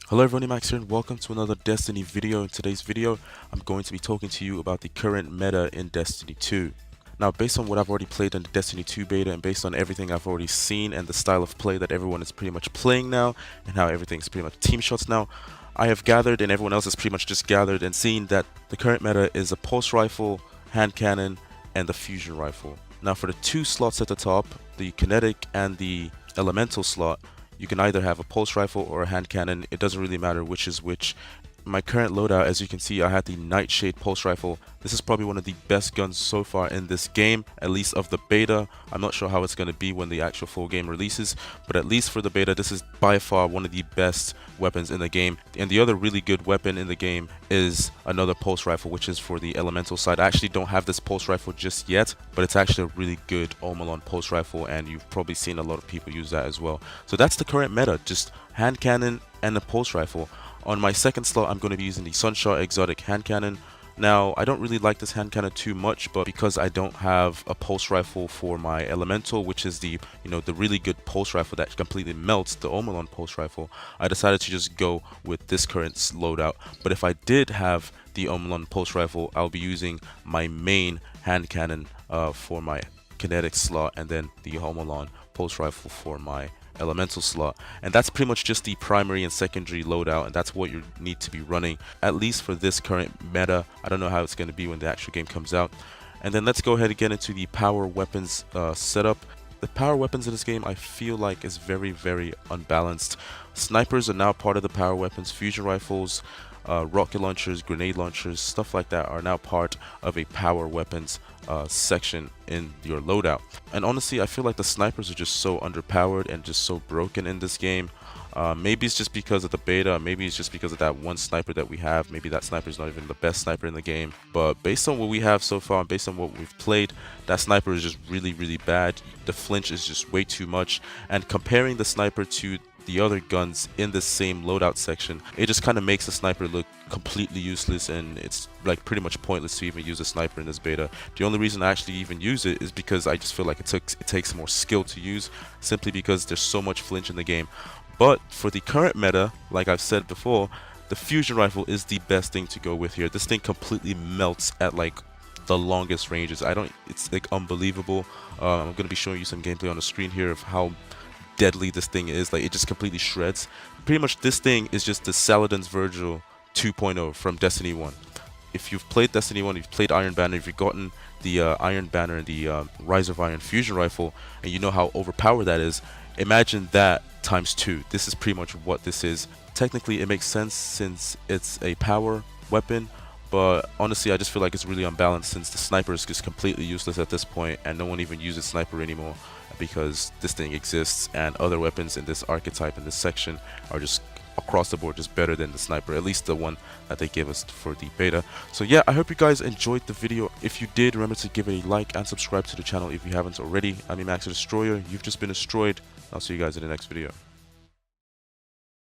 Hello everyone, Max here and welcome to another Destiny video. In today's video, I'm going to be talking to you about the current meta in Destiny 2. Now, based on what I've already played in the Destiny 2 beta and based on everything I've already seen and the style of play that everyone is pretty much playing now and how everything's pretty much team shots now, I have gathered and everyone else has pretty much just gathered and seen that the current meta is a pulse rifle, hand cannon, and the fusion rifle. Now, for the two slots at the top, the kinetic and the elemental slot, you can either have a pulse rifle or a hand cannon. It doesn't really matter which is which. My current loadout, as you can see, I had the Nightshade pulse rifle. This is probably one of the best guns so far in this game, at least of the beta. I'm not sure how it's going to be when the actual full game releases, but at least for the beta, this is by far one of the best weapons in the game. And the other really good weapon in the game is another pulse rifle, which is for the elemental side. I actually don't have this pulse rifle just yet, but it's actually a really good Omelon pulse rifle, and you've probably seen a lot of people use that as well. So that's the current meta, just hand cannon and a pulse rifle. On my second slot, I'm going to be using the Sunshot Exotic Hand Cannon. Now, I don't really like this hand cannon too much, but because I don't have a pulse rifle for my elemental, which is the really good pulse rifle that completely melts the Omelon pulse rifle, I decided to just go with this current loadout. But if I did have the Omelon pulse rifle, I'll be using my main hand cannon for my kinetic slot, and then the Omelon pulse rifle for my elemental slot. And that's pretty much just the primary and secondary loadout, and that's what you need to be running, at least for this current meta. I don't know how it's going to be when the actual game comes out. And then let's go ahead and get into the power weapons setup. The power weapons in this game, I feel like, is very unbalanced. Snipers are now part of the power weapons. Fusion rifles, rocket launchers, grenade launchers, stuff like that are now part of a power weapons section in your loadout. And honestly, I feel like the snipers are just so underpowered and just so broken in this game. Maybe it's just because of the beta, maybe it's just because of that one sniper that we have. Maybe that sniper is not even the best sniper in the game, but based on what we have so far, based on what we've played, that sniper is just really bad. The flinch is just way too much, and comparing the sniper to the other guns in the same loadout section, it just kind of makes the sniper look completely useless, and it's like pretty much pointless to even use a sniper in this beta. The only reason I actually even use it is because I just feel like it takes more skill to use, simply because there's so much flinch in the game. But for the current meta, like I've said before, the fusion rifle is the best thing to go with here. This thing completely melts at like the longest ranges. It's like unbelievable. I'm gonna be showing you some gameplay on the screen here of how deadly this thing is. Like, it just completely shreds. Pretty much this thing is just the Saladin's Virgil 2.0 from Destiny 1. If you've played Destiny 1, you've played Iron Banner, if you've gotten the Iron Banner and the Rise of Iron fusion rifle, and you know how overpowered that is, imagine that times 2. This is pretty much what this is. Technically, it makes sense since it's a power weapon, but honestly, I just feel like it's really unbalanced since the sniper is just completely useless at this point, and no one even uses sniper anymore because this thing exists, and other weapons in this archetype, in this section, are just across the board just better than the sniper, at least the one that they gave us for the beta. So yeah, I hope you guys enjoyed the video. If you did, remember to give it a like and subscribe to the channel if you haven't already. I'm Max the Destroyer. You've just been destroyed. I'll see you guys in the next video.